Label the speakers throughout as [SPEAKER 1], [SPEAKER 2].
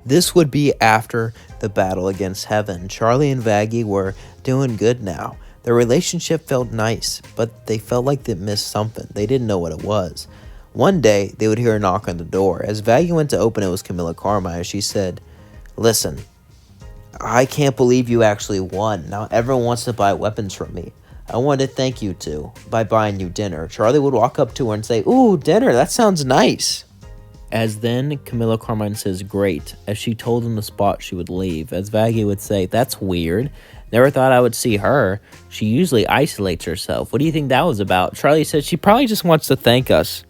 [SPEAKER 1] This would be after the battle against Heaven. Charlie and Vaggie were doing good now. Their relationship felt nice, but they felt like they missed something. They didn't know what it was. One day, they would hear a knock on the door. As Vaggie went to open it, it was Carmilla Carmine. She said, "Listen, I can't believe you actually won. Now everyone wants to buy weapons from me. I want to thank you two by buying you dinner." Charlie would walk up to her and say, "Ooh, dinner, that sounds nice." As then Carmilla Carmine says, "Great," as she told him the spot she would leave. As Vaggie would say, "That's weird. Never thought I would see her. She usually isolates herself. What do you think that was about?" Charlie said, "She probably just wants to thank us."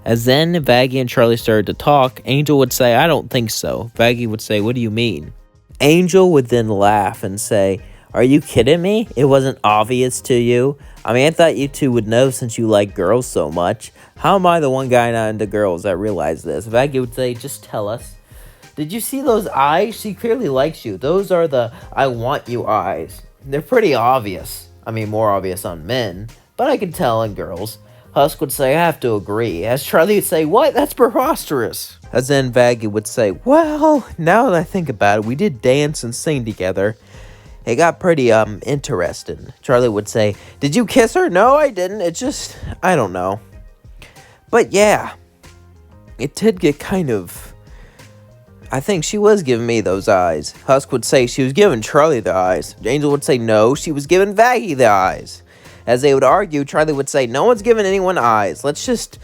[SPEAKER 1] As then Vaggie and Charlie started to talk, Angel would say, "I don't think so." Vaggie would say, "What do you mean?" Angel would then laugh and say, "Are you kidding me? It wasn't obvious to you? I mean, I thought you two would know since you like girls so much. How am I the one guy not into girls that realized this?" Vaggie would say, "Just tell us. Did you see those eyes? She clearly likes you. Those are the I want you eyes. They're pretty obvious. I mean, more obvious on men, but I can tell in girls." Husk would say, "I have to agree." As Charlie would say, "What? That's preposterous." As then Vaggie would say, "Well, now that I think about it, we did dance and sing together. It got pretty, interesting." Charlie would say, "Did you kiss her?" "No, I didn't. It just, I don't know. But yeah, it did get kind of, I think she was giving me those eyes." Husk would say she was giving Charlie the eyes. Angel would say, "No, she was giving Vaggie the eyes." As they would argue, Charlie would say, "No one's giving anyone eyes. Let's just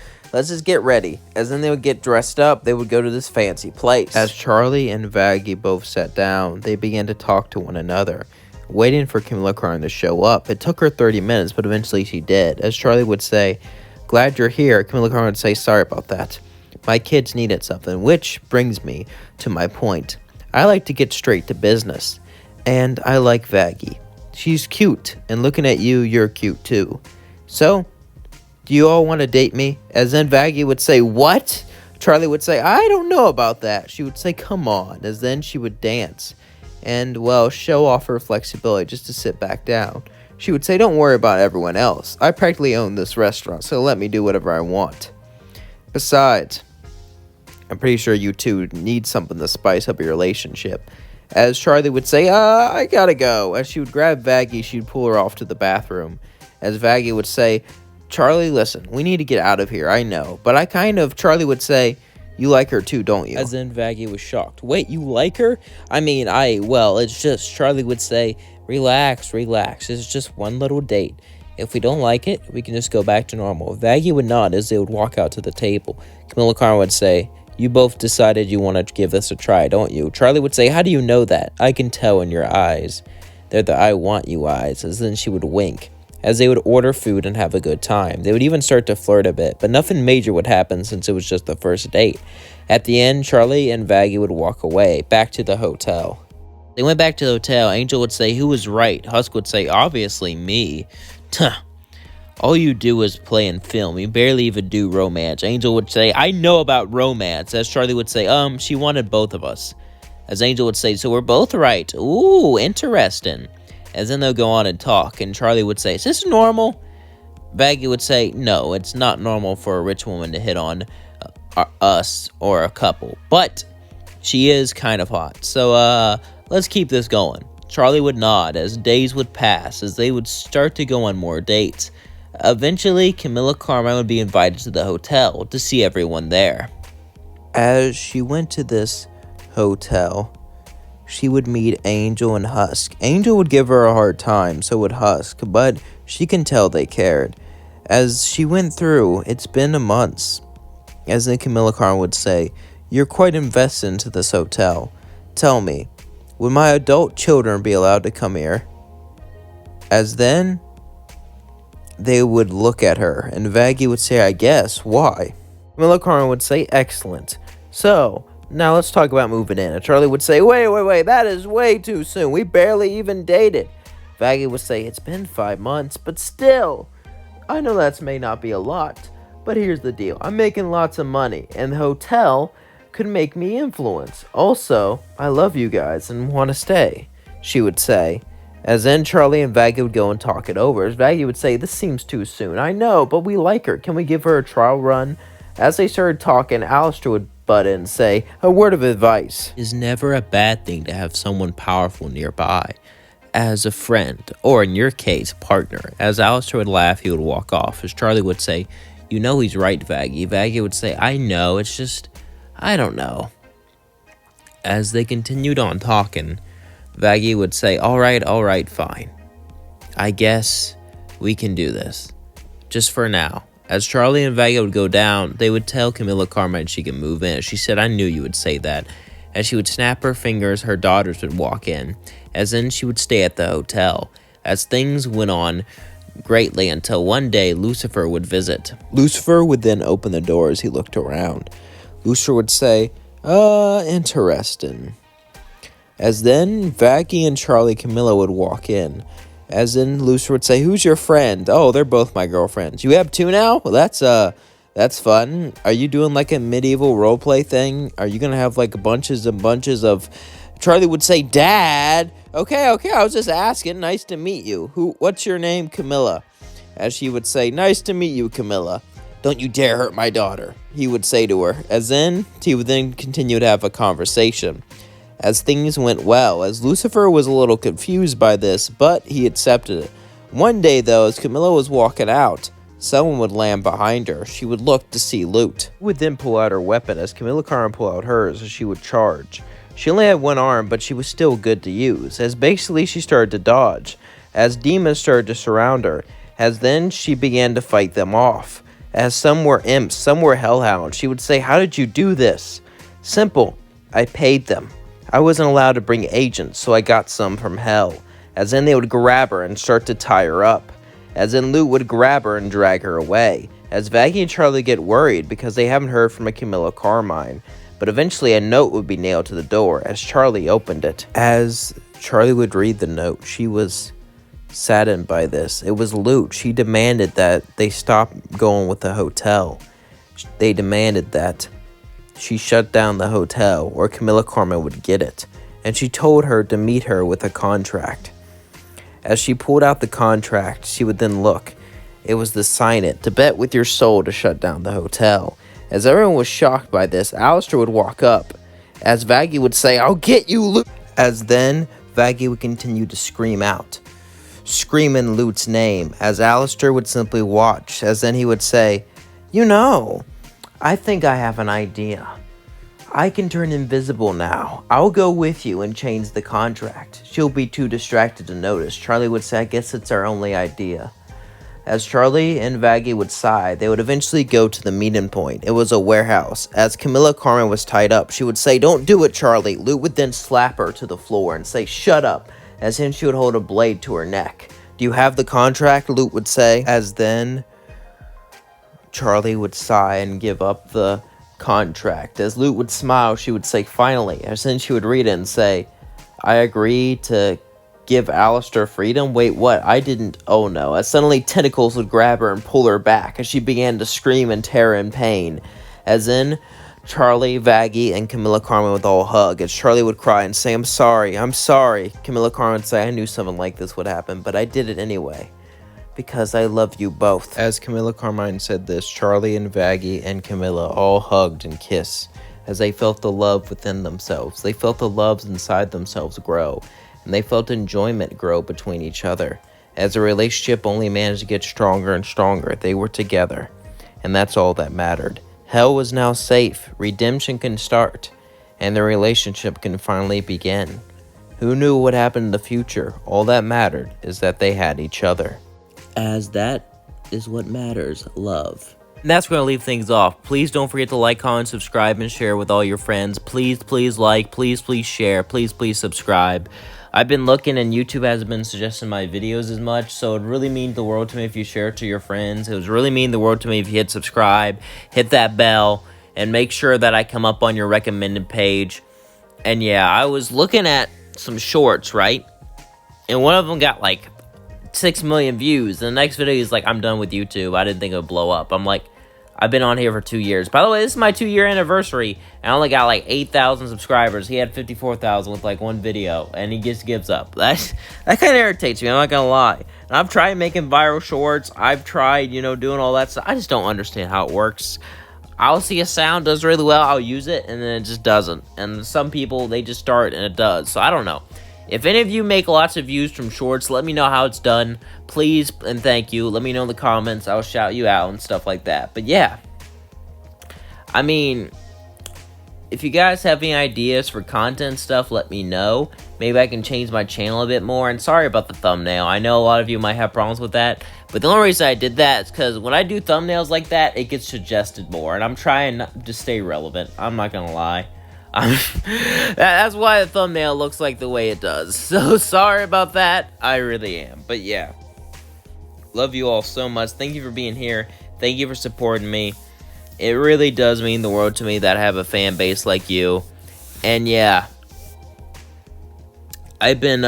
[SPEAKER 1] get ready." As then they would get dressed up, they would go to this fancy place. As Charlie and Vaggie both sat down, they began to talk to one another, waiting for Carmilla Carmine to show up. It took her 30 minutes, but eventually she did. As Charlie would say, "Glad you're here," Carmilla Carmine would say, "Sorry about that. My kids needed something," which brings me to my point. I like to get straight to business, and I like Vaggie. She's cute, and looking at you, you're cute too. So, do you all want to date me?" As then Vaggie would say, "What?" Charlie would say, "I don't know about that." She would say, "Come on." As then she would dance and, well, show off her flexibility just to sit back down. She would say, "Don't worry about everyone else. I practically own this restaurant, so let me do whatever I want. Besides, I'm pretty sure you two need something to spice up your relationship." As Charlie would say, "I gotta go." As she would grab Vaggie, she'd pull her off to the bathroom. As Vaggie would say, "Charlie, listen, we need to get out of here, I know, but Charlie would say, "You like her too, don't you?" As then Vaggie was shocked. "Wait, you like her?" Well, it's just," Charlie would say, relax. It's just one little date. If we don't like it, we can just go back to normal." Vaggie would nod as they would walk out to the table. Carmilla Carmine would say, "You both decided you want to give this a try, don't you?" Charlie would say, "How do you know that?" "I can tell in your eyes. They're the I want you eyes." As then she would wink. As they would order food and have a good time. They would even start to flirt a bit, but nothing major would happen since it was just the first date. At the end, Charlie and Vaggie would walk away, back to the hotel. They went back to the hotel. Angel would say, "Who was right?" Husk would say, "Obviously me." Tuh. "All you do is play and film. You barely even do romance." Angel would say, "I know about romance." As Charlie would say, she wanted both of us." As Angel would say, "So we're both right. Ooh, interesting." As then they'll go on and talk, and Charlie would say, "Is this normal?" Vaggie would say, "No, it's not normal for a rich woman to hit on us or a couple, but she is kind of hot. So, let's keep this going." Charlie would nod as days would pass, as they would start to go on more dates. Eventually, Carmilla Carmine would be invited to the hotel to see everyone there. As she went to this hotel, she would meet Angel and Husk. Angel would give her a hard time, so would Husk, but she can tell they cared. As she went through, "It's been a month." As then Carmilla Carmine would say, "You're quite invested into this hotel. Tell me, would my adult children be allowed to come here?" As then they would look at her, and Vaggie would say, "I guess. Why?" Carmilla Carmine would say, "Excellent. So, now let's talk about moving in." And Charlie would say, Wait, that is way too soon. We barely even dated." Vaggie would say, "It's been 5 months, but still. I know that may not be a lot, but here's the deal. I'm making lots of money, and the hotel could make me influence. Also, I love you guys and want to stay," she would say. As then Charlie and Vaggie would go and talk it over. As Vaggie would say, "This seems too soon. I know, but we like her. Can we give her a trial run?" As they started talking, Alastor would button and say, a word of advice. It is never a bad thing to have someone powerful nearby, as a friend, or in your case, partner. As Alastor would laugh, he would walk off. As Charlie would say, you know he's right, Vaggie. Vaggie would say, I know, it's just, I don't know. As they continued on talking, Vaggie would say, all right, fine. I guess we can do this. Just for now. As Charlie and Vaggie would go down, they would tell Carmilla Carmine she could move in. She said, I knew you would say that. As she would snap her fingers, her daughters would walk in. As then she would stay at the hotel. As things went on greatly until one day Lucifer would visit. Lucifer would then open the door as he looked around. Lucifer would say, interesting. As then Vaggie and Charlie Carmilla would walk in. As in Lucifer would say, who's your friend? Oh, they're both my girlfriends. You have two now? Well, that's fun. Are you doing like a medieval roleplay thing? Are you gonna have like bunches and bunches of... Charlie would say, Dad. Okay, I was just asking. Nice to meet you. What's your name? Carmilla. As she would say, nice to meet you, Carmilla. Don't you dare hurt my daughter, he would say to her. As then, he would then continue to have a conversation. As things went well, as Lucifer was a little confused by this, but he accepted it. One day, though, as Carmilla was walking out, someone would land behind her. She would look to see Lute. She would then pull out her weapon as Carmilla Carmine pulled out hers as she would charge. She only had one arm, but she was still good to use, as basically she started to dodge, as demons started to surround her, as then she began to fight them off. As some were imps, some were hellhounds, she would say, how did you do this? Simple, I paid them. I wasn't allowed to bring agents, so I got some from hell. As then they would grab her and start to tie her up. As then Lute would grab her and drag her away. As Vaggie and Charlie get worried because they haven't heard from a Carmilla Carmine. But eventually a note would be nailed to the door as Charlie opened it. As Charlie would read the note, she was saddened by this. It was Lute. She demanded that they stop going with the hotel. They demanded that she shut down the hotel or Carmilla Carmine would get it. And she told her to meet her with a contract. As she pulled out the contract, she would then look. It was to sign it, to bet with your soul to shut down the hotel. As everyone was shocked by this, Alastor would walk up. As Vaggie would say, I'll get you, Lute. As then, Vaggie would continue to scream out. Scream in Lute's name. As Alastor would simply watch. As then he would say, you know, I think I have an idea. I can turn invisible now. I'll go with you and change the contract. She'll be too distracted to notice. Charlie would say, I guess it's our only idea. As Charlie and Vaggie would sigh, they would eventually go to the meeting point. It was a warehouse. As Carmilla Carmine was tied up, she would say, don't do it, Charlie. Lute would then slap her to the floor and say, shut up. As then she would hold a blade to her neck. Do you have the contract? Lute would say. As then Charlie would sigh and give up the contract. As Lute would smile, she would say, finally. As then she would read it and say, I agree to give Alastor freedom? Wait, what? I didn't... Oh no. As suddenly tentacles would grab her and pull her back as she began to scream in terror and pain. As in, Charlie, Vaggie, and Carmilla Carmine would all hug as Charlie would cry and say, I'm sorry. Carmilla Carmine would say, I knew something like this would happen, but I did it anyway. Because I love you both. As Carmilla Carmine said this, Charlie and Vaggie and Carmilla all hugged and kissed as they felt the love within themselves. They felt the loves inside themselves grow, and they felt enjoyment grow between each other. As the relationship only managed to get stronger and stronger, they were together, and that's all that mattered. Hell was now safe, redemption can start, and the relationship can finally begin. Who knew what happened in the future? All that mattered is that they had each other. As that is what matters, love. And that's going to leave things off. Please don't forget to like, comment, subscribe, and share with all your friends. Please like, please share, please subscribe. I've been looking and YouTube hasn't been suggesting my videos as much, so it would really mean the world to me if you share it to your friends. It would really mean the world to me if you hit subscribe, hit that bell, and make sure that I come up on your recommended page. And yeah, I was looking at some shorts, right? And one of them got like 6 million views. And the next video is like, I'm done with YouTube. I didn't think it would blow up. I'm like, I've been on here for 2 years. By the way, this is my 2-year anniversary. And I only got like 8,000 subscribers. He had 54,000 with like one video. And he just gives up. That kind of irritates me. I'm not going to lie. And I've tried making viral shorts. I've tried, doing all that stuff. I just don't understand how it works. I'll see a sound does really well, I'll use it, and then it just doesn't. And some people, they just start and it does. So I don't know. If any of you make lots of views from shorts, let me know how it's done. Please and thank you. Let me know in the comments. I'll shout you out and stuff like that. But yeah. I mean, if you guys have any ideas for content stuff, let me know. Maybe I can change my channel a bit more. And sorry about the thumbnail. I know a lot of you might have problems with that. But the only reason I did that is because when I do thumbnails like that, it gets suggested more. And I'm trying to stay relevant. I'm not going to lie. That's why the thumbnail looks like the way it does. So sorry about that. I really am. But yeah. Love you all so much. Thank you for being here. Thank you for supporting me. It really does mean the world to me that I have a fan base like you. And yeah. I've been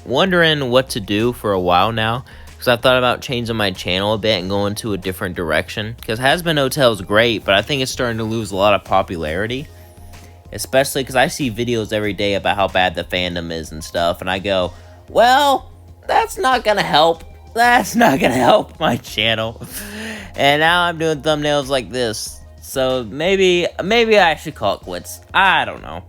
[SPEAKER 1] wondering what to do for a while now. Because I thought about changing my channel a bit and going to a different direction. Because Has Been Hotel is great, but I think it's starting to lose a lot of popularity. Especially because I see videos every day about how bad the fandom is and stuff. And I go, well, that's not going to help. That's not going to help my channel. And now I'm doing thumbnails like this. So maybe I should call it quits. I don't know.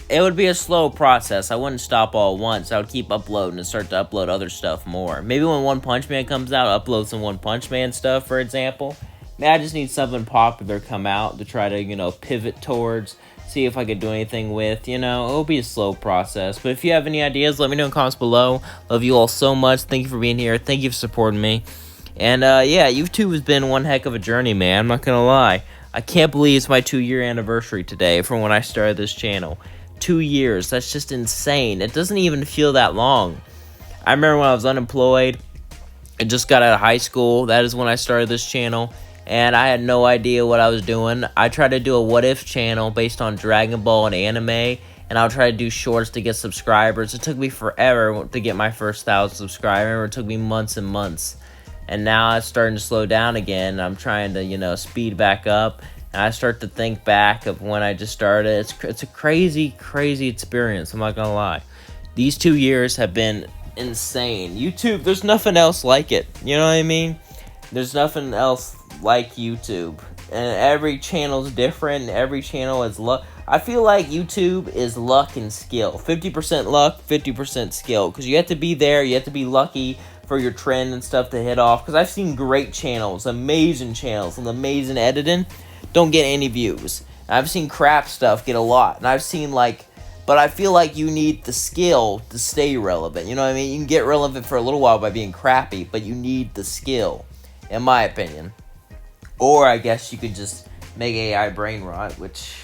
[SPEAKER 1] It would be a slow process. I wouldn't stop all at once. I would keep uploading and start to upload other stuff more. Maybe when One Punch Man comes out, upload some One Punch Man stuff, for example. Maybe I just need something popular come out to try to, pivot towards. See if I could do anything with, it'll be a slow process. But if you have any ideas, let me know in the comments below. Love you all so much. Thank you for being here. Thank you for supporting me. And, yeah, YouTube has been one heck of a journey, man. I'm not going to lie. I can't believe it's my 2-year anniversary today from when I started this channel. 2 years. That's just insane. It doesn't even feel that long. I remember when I was unemployed and just got out of high school. That is when I started this channel. And I had no idea what I was doing. I tried to do a what if channel based on Dragon Ball and anime. And I'll try to do shorts to get subscribers. It took me forever to get my first 1,000 subscribers. It took me months and months. And now it's starting to slow down again. I'm trying to, speed back up. And I start to think back of when I just started. It's a crazy, crazy experience. I'm not going to lie. These 2 years have been insane. YouTube, there's nothing else like it. You know what I mean? There's nothing else like YouTube. And every channel's different. Every channel is luck. I feel like YouTube is luck and skill. 50% luck, 50% skill. Because you have to be there. You have to be lucky for your trend and stuff to hit off. Because I've seen great channels, amazing channels, and amazing editing don't get any views. And I've seen crap stuff get a lot. And I've seen but I feel like you need the skill to stay relevant. You know what I mean? You can get relevant for a little while by being crappy, but you need the skill, in my opinion. Or I guess you could just make AI brain rot, which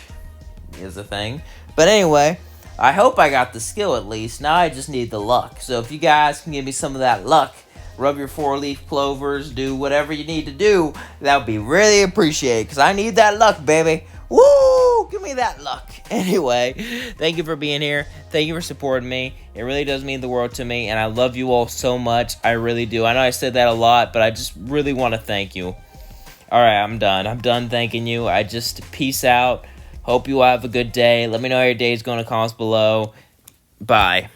[SPEAKER 1] is a thing. But anyway, I hope I got the skill at least. Now I just need the luck. So if you guys can give me some of that luck, rub your 4-leaf clovers, do whatever you need to do, that would be really appreciated. Because I need that luck, baby. Woo! Give me that luck. Anyway, thank you for being here. Thank you for supporting me. It really does mean the world to me. And I love you all so much. I really do. I know I said that a lot, but I just really want to thank you. Alright, I'm done. I'm done thanking you. I just peace out. Hope you all have a good day. Let me know how your day is going in the comments below. Bye.